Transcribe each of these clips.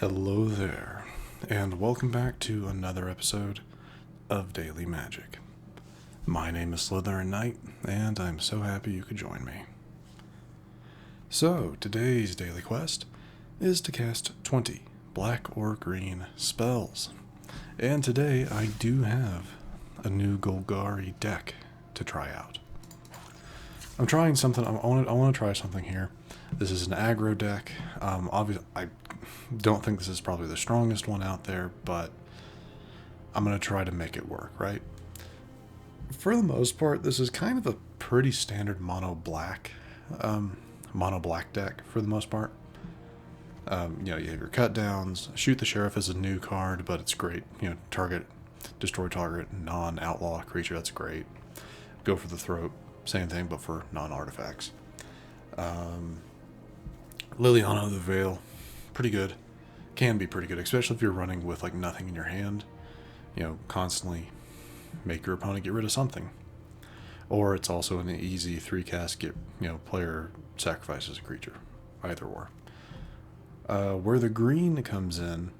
Hello there, and welcome back to another episode of Daily Magic. My name is SlytherinKnight, and I'm so happy you could join me. So, today's daily quest is to cast 20 black or green spells. And today I do have a new Golgari deck to try out. I'm trying something, I want to try something here. This is an aggro deck. Obviously, I don't think this is probably the strongest one out there, but I'm going to try to make it work, right? For the most part, this is kind of a pretty standard mono black deck for the most part. You have your cut downs. Shoot the Sheriff is a new card, but it's great. Destroy target non-outlaw creature, that's great. Go for the throat, same thing, but for non-artifacts. Liliana of the Veil, pretty good. Can be pretty good, especially if you're running with like nothing in your hand. Constantly make your opponent get rid of something. Or it's also an easy 3-cast player sacrifices a creature. Either or. Where the green comes in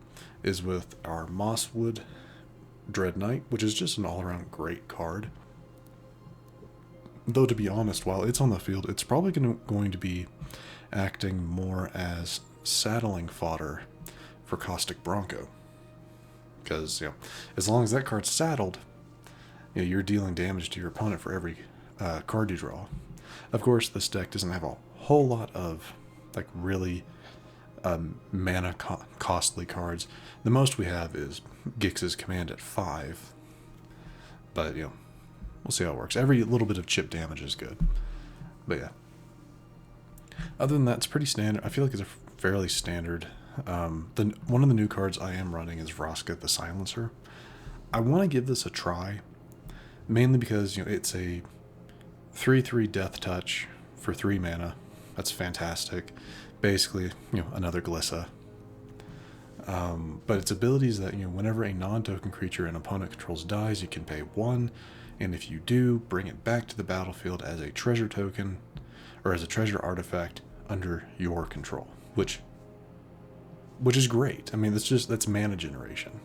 is with our Mosswood Dreadknight, which is just an all-around great card. Though, to be honest, while it's on the field, it's probably going to be acting more as saddling fodder for Caustic Bronco. Because, as long as that card's saddled, you're dealing damage to your opponent for every card you draw. Of course, this deck doesn't have a whole lot of, really mana costly cards. The most we have is Gix's Command at 5. But, we'll see how it works. Every little bit of chip damage is good. But yeah. Other than that, it's pretty standard. I feel like it's a fairly standard. One of the new cards I am running is Vraska the Silencer. I want to give this a try, mainly because it's a 3/3 Death Touch for 3 mana. That's fantastic. Basically, another Glissa. But its ability is that whenever a non-token creature an opponent controls dies, you can pay 1, and if you do, bring it back to the battlefield as a treasure token or as a treasure artifact under your control, which is great. I mean, that's mana generation.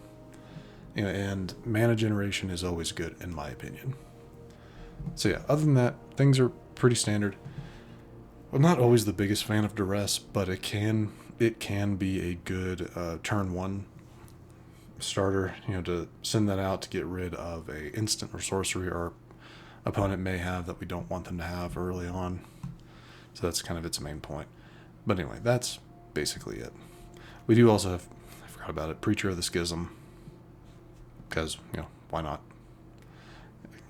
And mana generation is always good in my opinion. So yeah, other than that, things are pretty standard. I'm not always the biggest fan of Duress, but it can be a good turn 1 starter, to send that out to get rid of a instant or sorcery our opponent may have that we don't want them to have early on. So that's kind of its main point. But anyway, that's basically it. We do also have, I forgot about it, Preacher of the Schism. Because, why not?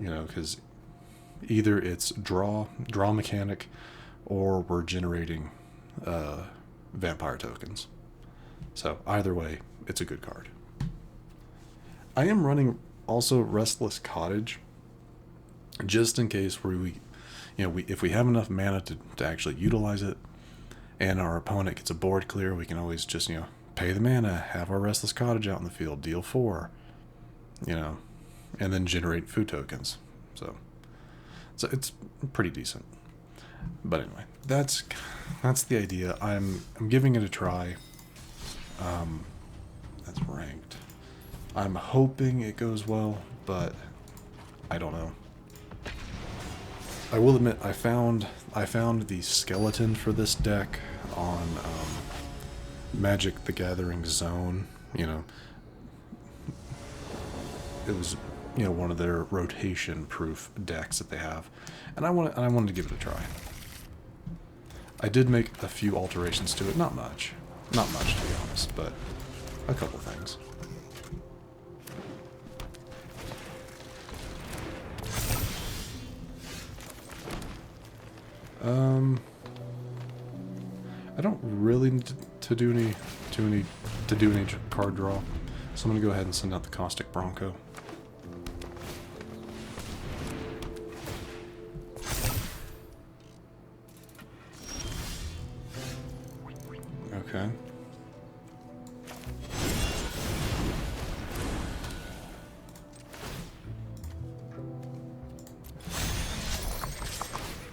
Because either it's draw mechanic, or we're generating vampire tokens. So either way, it's a good card. I am running also Restless Cottage, just in case if we have enough mana to actually utilize it, and our opponent gets a board clear, we can always just pay the mana, have our Restless Cottage out in the field, deal 4, and then generate food tokens. So it's pretty decent. But anyway, that's the idea. I'm giving it a try. That's ranked. I'm hoping it goes well, but I don't know. I will admit, I found the skeleton for this deck on Magic the Gathering Zone. It was one of their rotation-proof decks that they have, and I wanted to give it a try. I did make a few alterations to it, not much to be honest, but a couple things. I don't really need to do any card draw, so I'm gonna go ahead and send out the Caustic Bronco. Okay.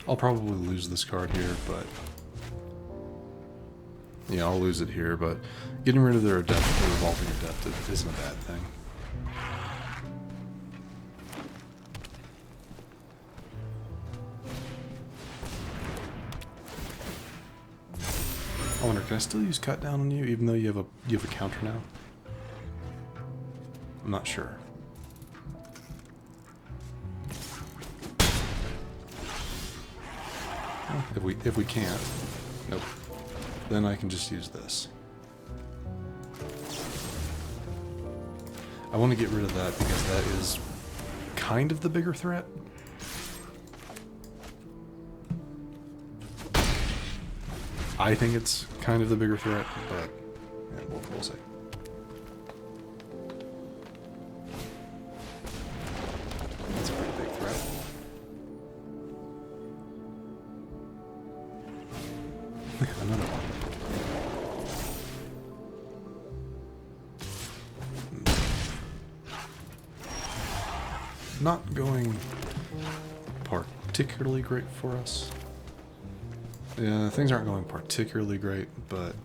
I'll probably lose this card here, but Yeah, I'll lose it here, but getting rid of their Adept, their Revolving Adept, isn't a bad thing. I wonder, can I still use Cut Down on you, even though you have a counter now? I'm not sure. Well, if we can't, nope. Then I can just use this. I want to get rid of that because that is kind of the bigger threat. I think it's kind of the bigger threat, but yeah, we'll see. That's a pretty big threat. Another one. Not going particularly great for us. Yeah, things aren't going particularly great, but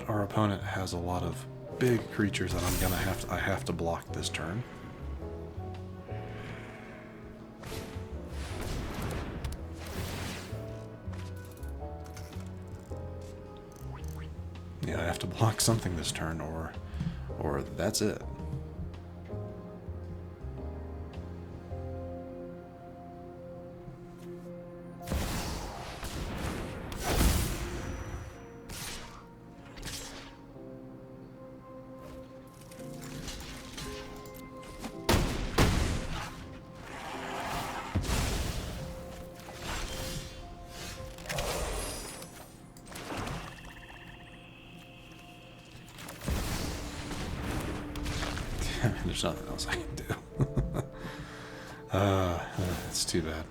our opponent has a lot of big creatures that I have to block this turn. Yeah, I have to block something this turn, or that's it. There's nothing else I can do. It's too bad.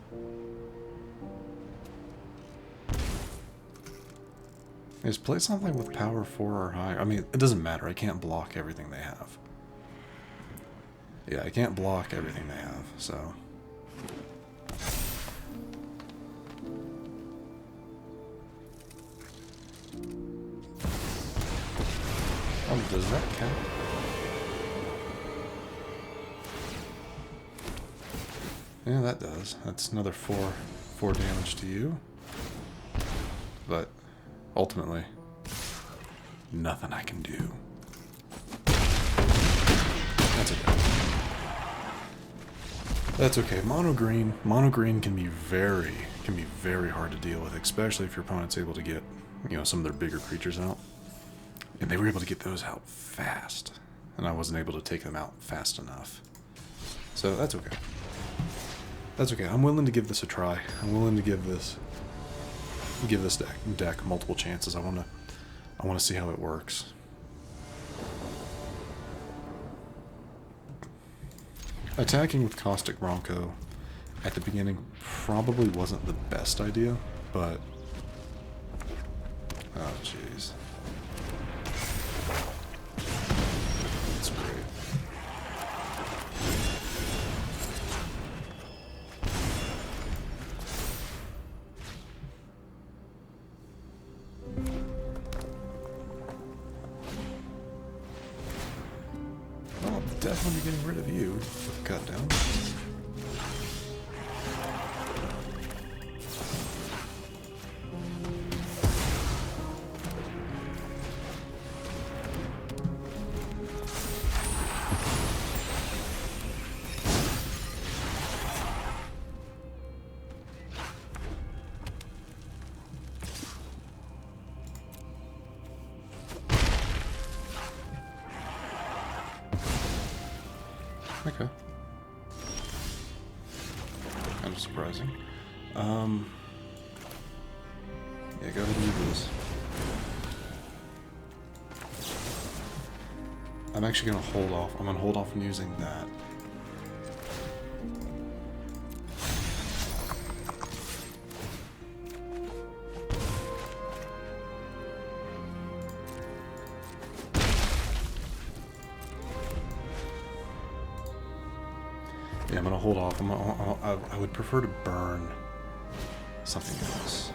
Just play something with power 4 or higher. I mean, it doesn't matter. I can't block everything they have. Yeah, I can't block everything they have, so... Oh, does that count? Yeah, that does. That's another 4 damage to you. But ultimately, nothing I can do. That's okay. That's okay. Mono green can be very hard to deal with, especially if your opponent's able to get, some of their bigger creatures out. And they were able to get those out fast, and I wasn't able to take them out fast enough. So that's okay. That's okay. I'm willing to give this a try. I'm willing to give this deck multiple chances. I want to see how it works. Attacking with Caustic Bronco at the beginning probably wasn't the best idea, but oh jeez. That's great. Definitely getting rid of you. Cut down. Okay. Kind of surprising. Yeah, go ahead and do this. I'm actually going to hold off. I'm going to hold off on using that. Yeah, I'm gonna hold off. I would prefer to burn something else.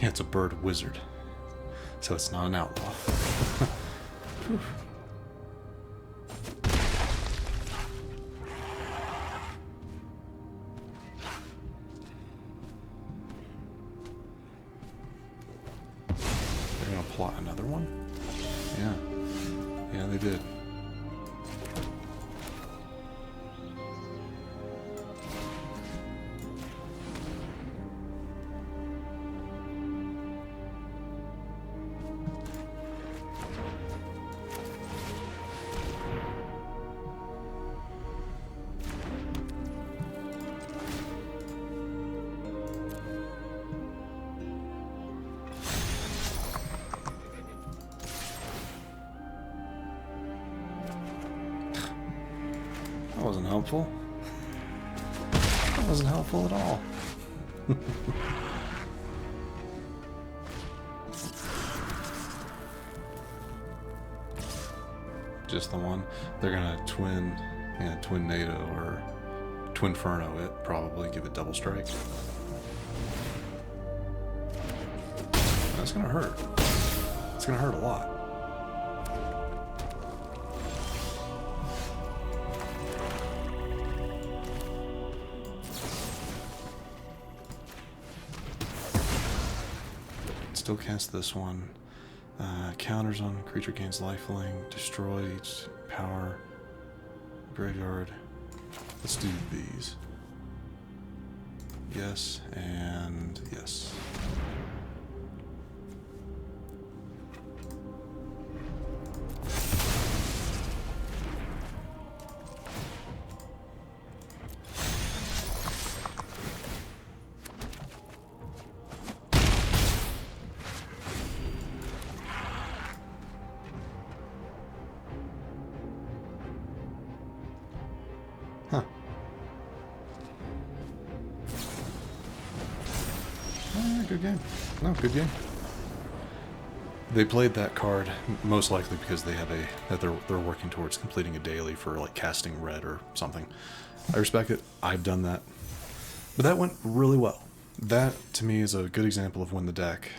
Yeah, it's a bird wizard, so it's not an outlaw. They're gonna plot another one? Yeah. Yeah, they did. That wasn't helpful. That wasn't helpful at all. Just the one. They're gonna twin NATO or Twinferno it, probably give it double strike. That's gonna hurt. It's gonna hurt a lot. Still cast this one. Counters on creature gains lifelink, destroy each power, graveyard. Let's do these. Yes, and yes. Huh. Good game. No, good game. They played that card most likely because they have they're working towards completing a daily for like casting red or something. I respect it. I've done that. But that went really well. That to me is a good example of when the deck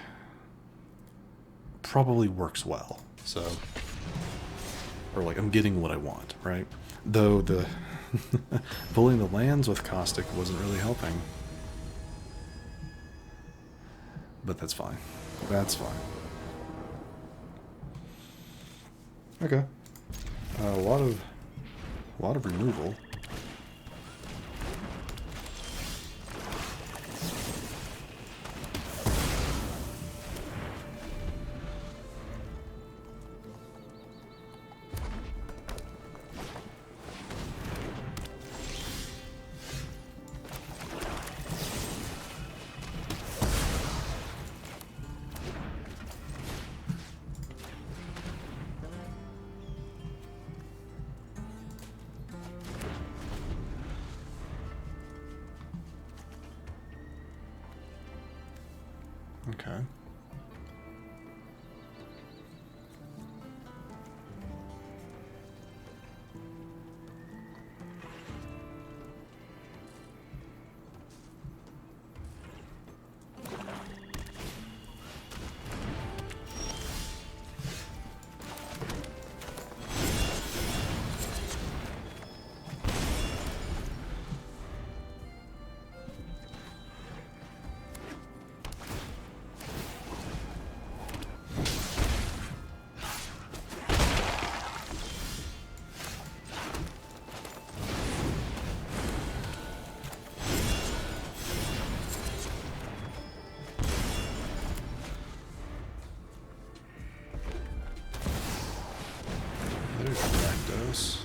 probably works well. So, or like I'm getting what I want, right? Though the pulling the lands with Caustic wasn't really helping. But that's fine. That's fine. Okay. A lot of removal. Okay. There's Rakdos.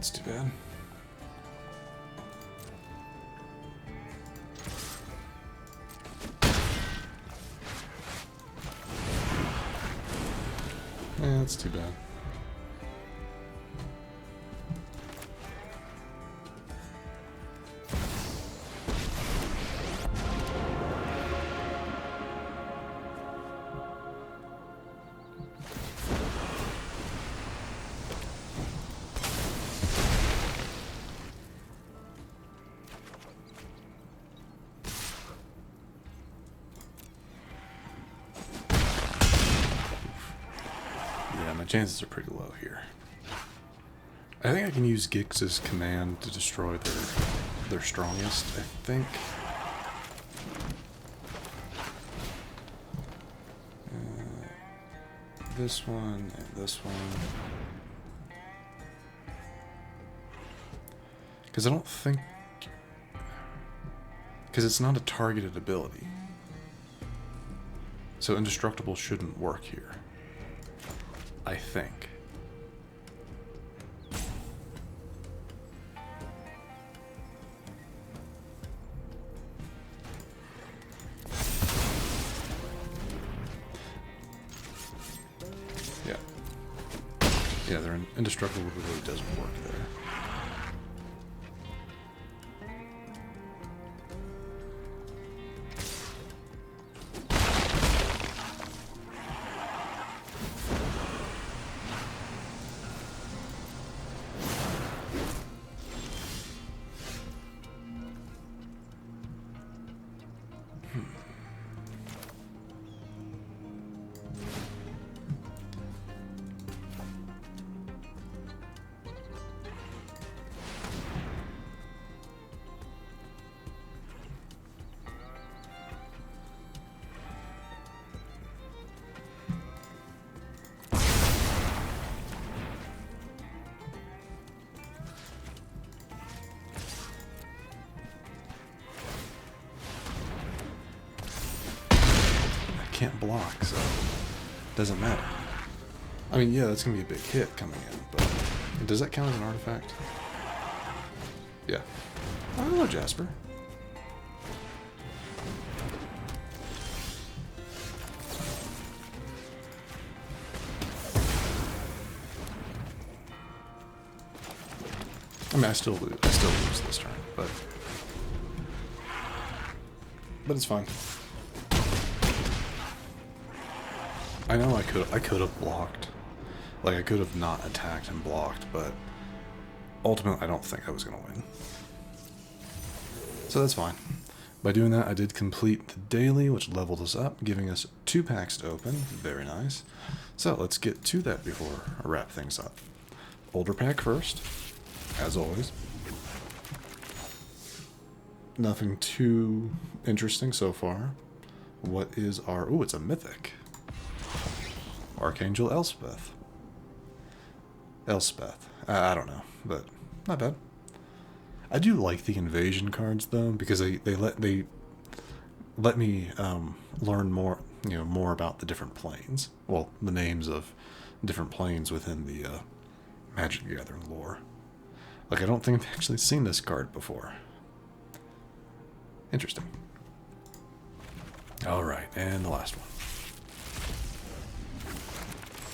That's too bad. Yeah, that's too bad. Chances are pretty low here. I think I can use Gix's command to destroy their strongest, I think. This one and this one. Because I don't think... Because it's not a targeted ability. So indestructible shouldn't work here. I think. Yeah. Yeah, they're indestructible really doesn't work there. Can't block, so it doesn't matter. I mean, yeah, that's gonna be a big hit coming in, but does that count as an artifact? Yeah. Oh, hello, Jasper. I mean, I still lose this turn, but it's fine. I know I could have blocked. Like, I could have not attacked and blocked, but ultimately I don't think I was going to win. So that's fine. By doing that, I did complete the daily, which leveled us up, giving us 2 packs to open. Very nice. So let's get to that before I wrap things up. Older pack first, as always. Nothing too interesting so far. What is our... Ooh, it's a mythic. Archangel Elspeth. I don't know, but not bad. I do like the invasion cards though, because they let me learn more, more about the different planes. Well, the names of different planes within the Magic the Gathering lore. Like, I don't think I've actually seen this card before. Interesting. All right, and the last one.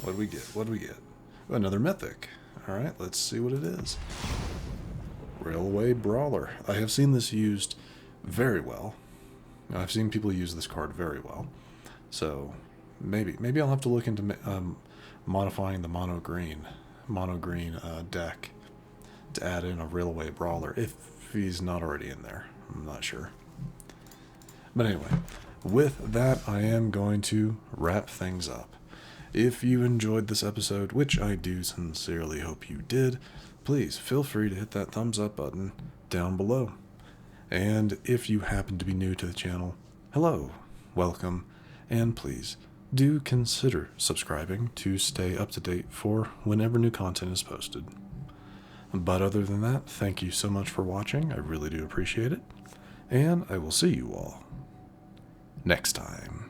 What do we get? What do we get? Another mythic. Alright, let's see what it is. Railway Brawler. I have seen this used very well. I've seen people use this card very well. So, maybe I'll have to look into modifying the mono green deck to add in a Railway Brawler, if he's not already in there. I'm not sure. But anyway, with that, I am going to wrap things up. If you enjoyed this episode, which I do sincerely hope you did, please feel free to hit that thumbs up button down below. And if you happen to be new to the channel, hello, welcome, and please do consider subscribing to stay up to date for whenever new content is posted. But other than that, thank you so much for watching. I really do appreciate it. And I will see you all next time.